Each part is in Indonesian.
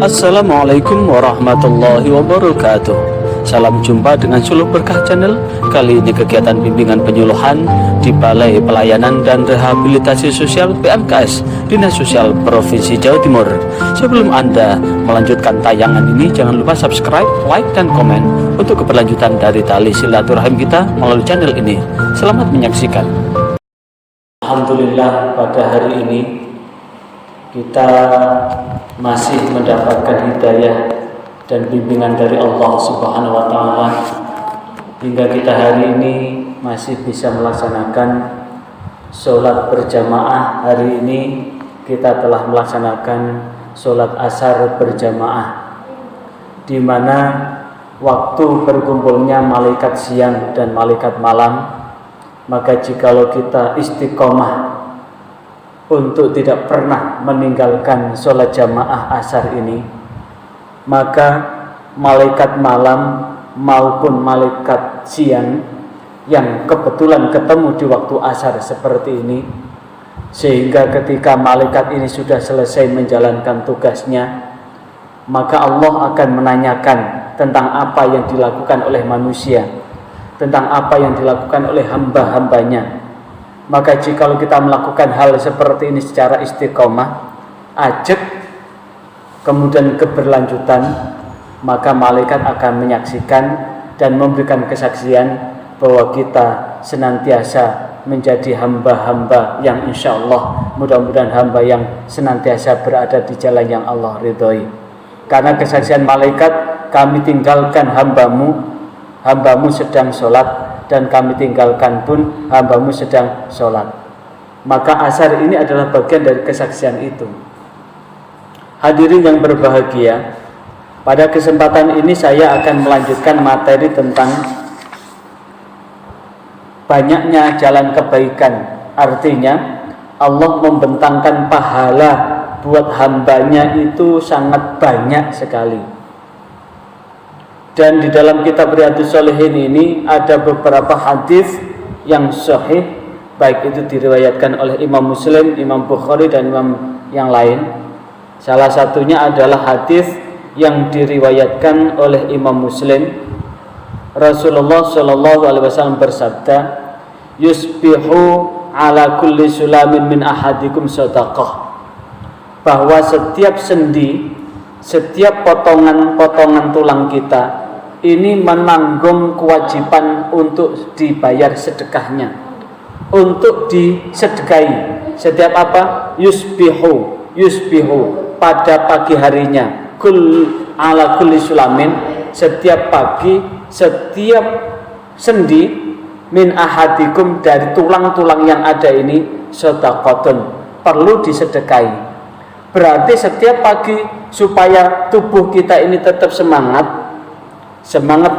Assalamualaikum warahmatullahi wabarakatuh. Salam jumpa dengan Suluh Berkah Channel. Kali ini kegiatan bimbingan penyuluhan di Balai Pelayanan dan Rehabilitasi Sosial PMKS Dinas Sosial Provinsi Jawa Timur. Sebelum Anda melanjutkan tayangan ini, jangan lupa subscribe, like, dan komen untuk keberlanjutan dari tali silaturahim kita melalui channel ini. Selamat menyaksikan. Alhamdulillah, pada hari ini kita masih mendapatkan hidayah dan bimbingan dari Allah Subhanahu wa Ta'ala, hingga kita hari ini masih bisa melaksanakan sholat berjamaah. Hari ini kita telah melaksanakan sholat asar berjamaah, di mana waktu berkumpulnya malaikat siang dan malaikat malam. Maka jikalau kita istiqomah untuk tidak pernah meninggalkan sholat jamaah asar ini, maka malaikat malam maupun malaikat siang yang kebetulan ketemu di waktu asar seperti ini, sehingga ketika malaikat ini sudah selesai menjalankan tugasnya, maka Allah akan menanyakan tentang apa yang dilakukan oleh manusia, tentang apa yang dilakukan oleh hamba-hambanya. Maka jikalau kita melakukan hal seperti ini secara istiqomah, ajak, kemudian keberlanjutan, maka malaikat akan menyaksikan dan memberikan kesaksian bahwa kita senantiasa menjadi hamba-hamba yang insya Allah, mudah-mudahan hamba yang senantiasa berada di jalan yang Allah ridhoi. Karena kesaksian malaikat, kami tinggalkan hambamu sedang sholat, dan kami tinggalkan pun hambamu sedang sholat. Maka asar ini adalah bagian dari kesaksian itu. Hadirin yang berbahagia, pada kesempatan ini saya akan melanjutkan materi tentang banyaknya jalan kebaikan. Artinya Allah membentangkan pahala buat hambanya itu sangat banyak sekali. Dan di dalam kitab Riyadhus Shalihin ini ada beberapa hadis yang sahih, baik itu diriwayatkan oleh Imam Muslim, Imam Bukhari, dan imam yang lain. Salah satunya adalah hadis yang diriwayatkan oleh Imam Muslim. Rasulullah Shallallahu Alaihi Wasallam bersabda, "Yusbihu ala kulli sulamin min ahadikum sadaqah." Bahwa setiap sendi, setiap potongan-potongan tulang kita ini menanggung kewajiban untuk dibayar sedekahnya, untuk disedekahi. Setiap apa? Yusbihu pada pagi harinya, ala kulli sulamin, setiap pagi, setiap sendi, min ahadikum, dari tulang-tulang yang ada ini, shadaqatun, perlu disedekahi. Berarti setiap pagi supaya tubuh kita ini tetap semangat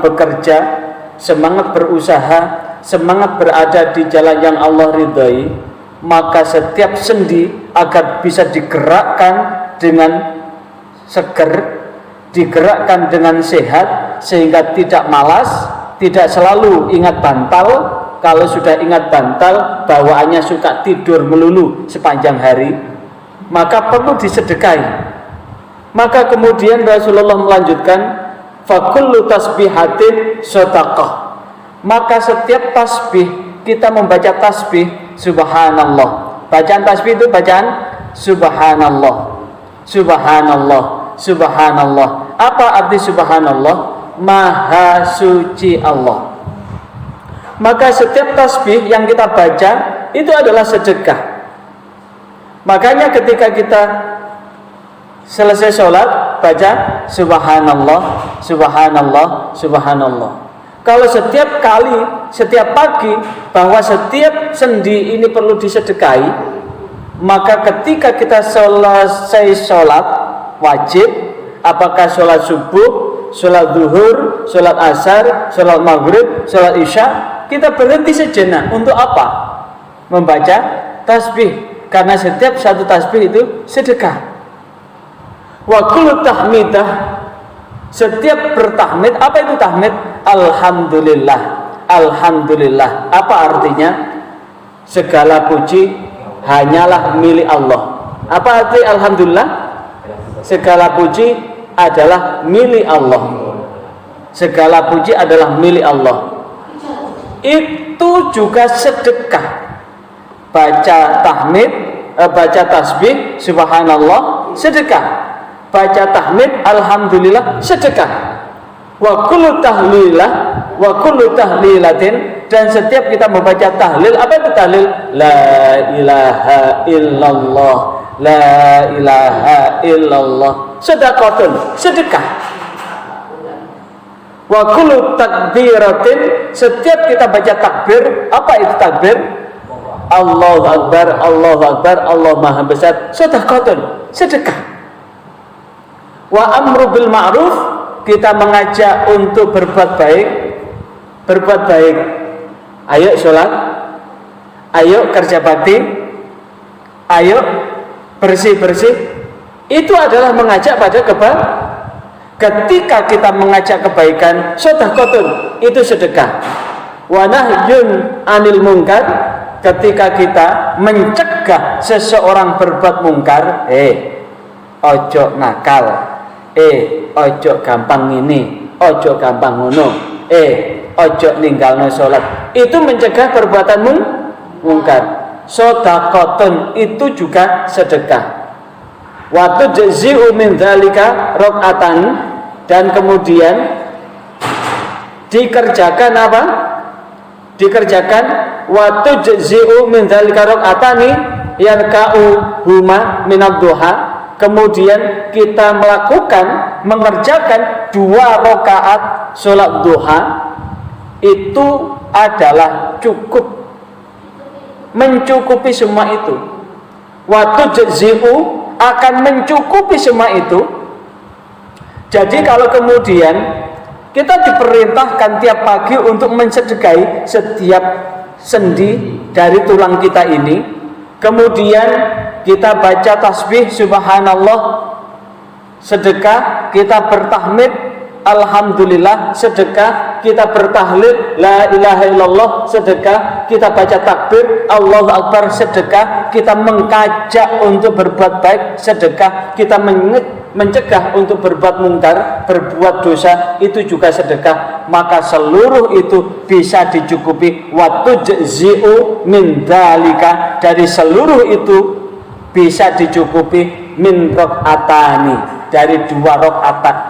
bekerja, semangat berusaha, semangat berada di jalan yang Allah ridhai, maka setiap sendi agar bisa digerakkan dengan seger, digerakkan dengan sehat, sehingga tidak malas, tidak selalu ingat bantal. Kalau sudah ingat bantal, bawaannya suka tidur melulu sepanjang hari, maka perlu disedekahi. Maka kemudian Rasulullah melanjutkan, fakullu tasbihatin shadaqah. Maka setiap tasbih, kita membaca tasbih subhanallah. Bacaan tasbih itu bacaan subhanallah, subhanallah, subhanallah. Apa arti subhanallah? Maha suci Allah. Maka setiap tasbih yang kita baca itu adalah sedekah. Makanya ketika kita selesai sholat, baca subhanallah, subhanallah, subhanallah. Kalau setiap kali, setiap pagi, bahwa setiap sendi ini perlu disedekahi, maka ketika kita selesai sholat wajib, apakah sholat subuh, sholat zuhur, sholat asar, sholat maghrib, sholat isya, kita berhenti sejenak. Untuk apa? Membaca tasbih. Karena setiap satu tasbih itu sedekah. Wa kullu tahmidah, setiap bertahmid. Apa itu tahmid? Alhamdulillah, alhamdulillah. Apa artinya? Segala puji hanyalah milik Allah. Apa arti alhamdulillah? Segala puji adalah milik Allah. Segala puji adalah milik Allah. Itu juga sedekah. Baca tahmid, baca tasbih subhanallah, sedekah. Baca tahmid alhamdulillah, sedekah. Wa kullu tahlilah wa kullu tahlilatin, dan setiap kita membaca tahlil, apa itu tahlil? La ilaha illallah, la ilaha illallah, sedekahun, sedekah. Wa kullu takbiratin, setiap kita baca takbir, apa itu takbir? Allahu akbar, Allahu akbar, Allah maha besar, sedekahun, sedekah. Wa amru bil ma'ruf, kita mengajak untuk berbuat baik, berbuat baik. Ayo sholat, ayo kerja bakti, ayo bersih-bersih. Itu adalah mengajak pada kebaikan. Ketika kita mengajak kebaikan, sedekahun, itu sedekah. Wa nahyun anil munkar, ketika kita mencegah seseorang berbuat mungkar, ojo nakal, ojo gampang ini, ojo gampang ngono, ojo ninggalno sholat. Itu mencegah perbuatan mungkar. Sedekahun itu juga sedekah. Wa tujzi'u min dzalika rakaatan, dan kemudian dikerjakan apa? Dikerjakan wa tujzi'u min dzalika rakaatani yarka'u huma minad duha. Kemudian kita melakukan, mengerjakan 2 rakaat sholat duha, itu adalah cukup, mencukupi semua itu. Waktu tujzi'u akan mencukupi semua itu. Jadi kalau kemudian kita diperintahkan tiap pagi untuk mensedekahi setiap sendi dari tulang kita ini, kemudian kita baca tasbih subhanallah, sedekah. Kita bertahmid alhamdulillah, sedekah. Kita bertahlil la ilaha illallah, sedekah. Kita baca takbir Allahu akbar, sedekah. Kita mengajak untuk berbuat baik, sedekah. Kita mencegah untuk berbuat mungkar, berbuat dosa, itu juga sedekah. Maka seluruh itu bisa dicukupi. Wa tujzi'u min dzalika, dari seluruh itu bisa dicukupi min rakaatani, dari 2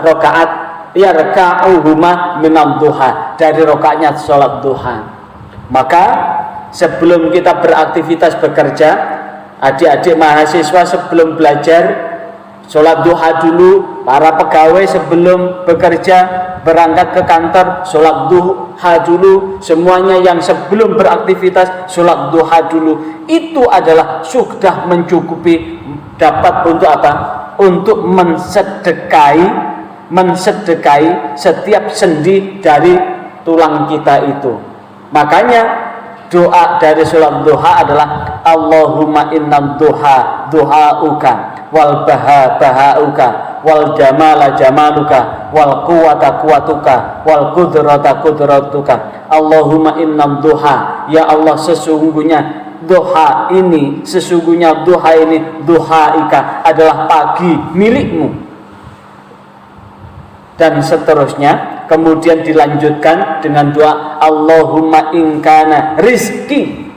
rakaat yarka'uhuma minad duha, dari rakaatnya sholat duha. Maka sebelum kita beraktivitas bekerja, adik-adik mahasiswa sebelum belajar sholat duha dulu. Para pegawai sebelum bekerja, berangkat ke kantor, sholat duha dulu. Semuanya yang sebelum beraktivitas, sholat duha dulu. Itu adalah sudah mencukupi, dapat untuk apa? Untuk mensedekahi setiap sendi dari tulang kita itu. Makanya doa dari sholat duha adalah Allahumma inna duha duhauka, wal baha bahauka, wal jamala jamaluka, wal quwata quwatuka, wal qudrata qudratuka. Allahumma inna duha, ya Allah sesungguhnya duha ini, sesungguhnya duha ini, duhaika adalah pagi milikmu, dan seterusnya. Kemudian dilanjutkan dengan doa Allahumma inkana rizki,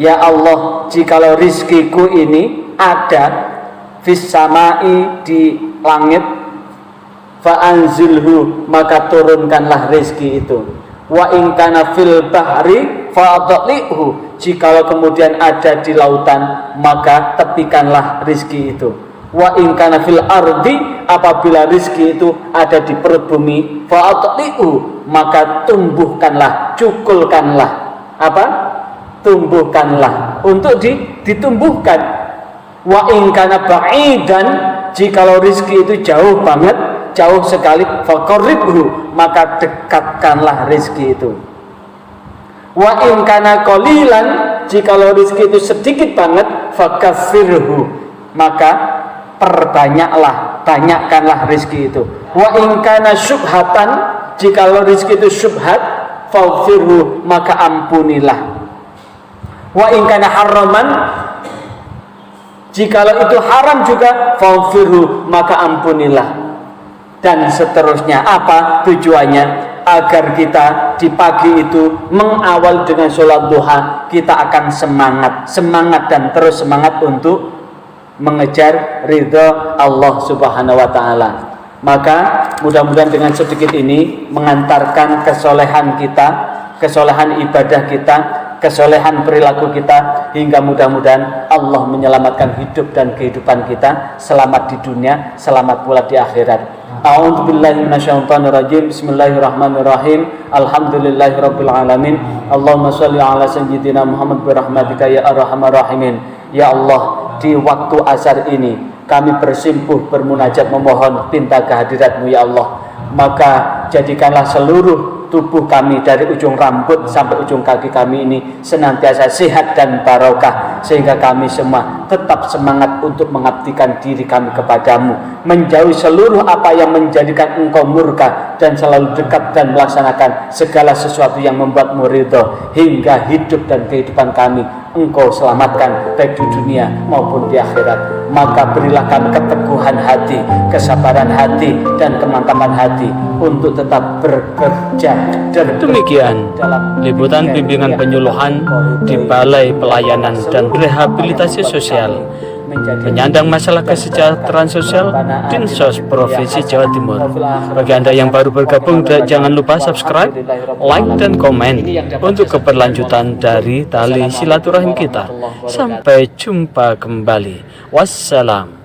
ya Allah jikalau rizkiku ini ada fis samai, di langit, fa anzilhu, maka turunkanlah rizki itu. Wa inkana fil bahri fa adlihu, jikalau kemudian ada di lautan, maka tepikanlah rizki itu. Wa in kana fil ardi, apabila rizki itu ada di perut bumi, fa'atli'u, maka tumbuhkanlah, cukulkanlah. Apa? Tumbuhkanlah, untuk ditumbuhkan. Wa in kana ba'idan, jikalau rizki itu jauh banget, jauh sekali, faqarribhu, maka dekatkanlah rizki itu. Wa in kana qalilan, jikalau rizki itu sedikit banget, fakassirhu, maka perbanyaklah, banyakkanlah rizki itu. Wa in kana syubhatan, jikalau rizki itu syubhat, faghfirhu, maka ampunilah. Wa in kana haraman Jikalau itu haram juga, faghfirhu, maka ampunilah. Dan seterusnya. Apa tujuannya? Agar kita di pagi itu mengawal dengan sholat duha, kita akan semangat dan terus semangat untuk mengejar ridha Allah Subhanahu wa taala. Maka mudah-mudahan dengan sedikit ini mengantarkan kesolehan kita, kesolehan ibadah kita, kesolehan perilaku kita, hingga mudah-mudahan Allah menyelamatkan hidup dan kehidupan kita, selamat di dunia, selamat pula di akhirat. A'udzubillahi minasyaitonirrajim. Bismillahirrahmanirrahim. Alhamdulillahirabbil alamin. Allahumma shalli ala sayyidina Muhammad bi rahmatika ya arhamar rahimin. Ya Allah, di waktu asar ini kami bersimpuh bermunajat memohon pinta kehadirat-Mu ya Allah. Maka jadikanlah seluruh tubuh kami dari ujung rambut sampai ujung kaki kami ini senantiasa sehat dan barokah, sehingga kami semua tetap semangat untuk mengabdikan diri kami kepadamu, menjauhi seluruh apa yang menjadikan Engkau murka, dan selalu dekat dan melaksanakan segala sesuatu yang membuatmu ridho, hingga hidup dan kehidupan kami Engkau selamatkan baik di dunia maupun di akhirat. Maka berilah kami keteguhan hati, kesabaran hati, dan kemantapan hati untuk tetap bekerja. Demikian liputan bimbingan penyuluhan di Balai Pelayanan dan Rehabilitasi Sosial menyandang masalah kesejahteraan sosial Dinsos Provinsi Jawa Timur. Bagi Anda yang baru bergabung, jangan lupa subscribe, like, dan komen untuk keberlanjutan dari tali silaturahim kita. Sampai jumpa kembali. Wassalam.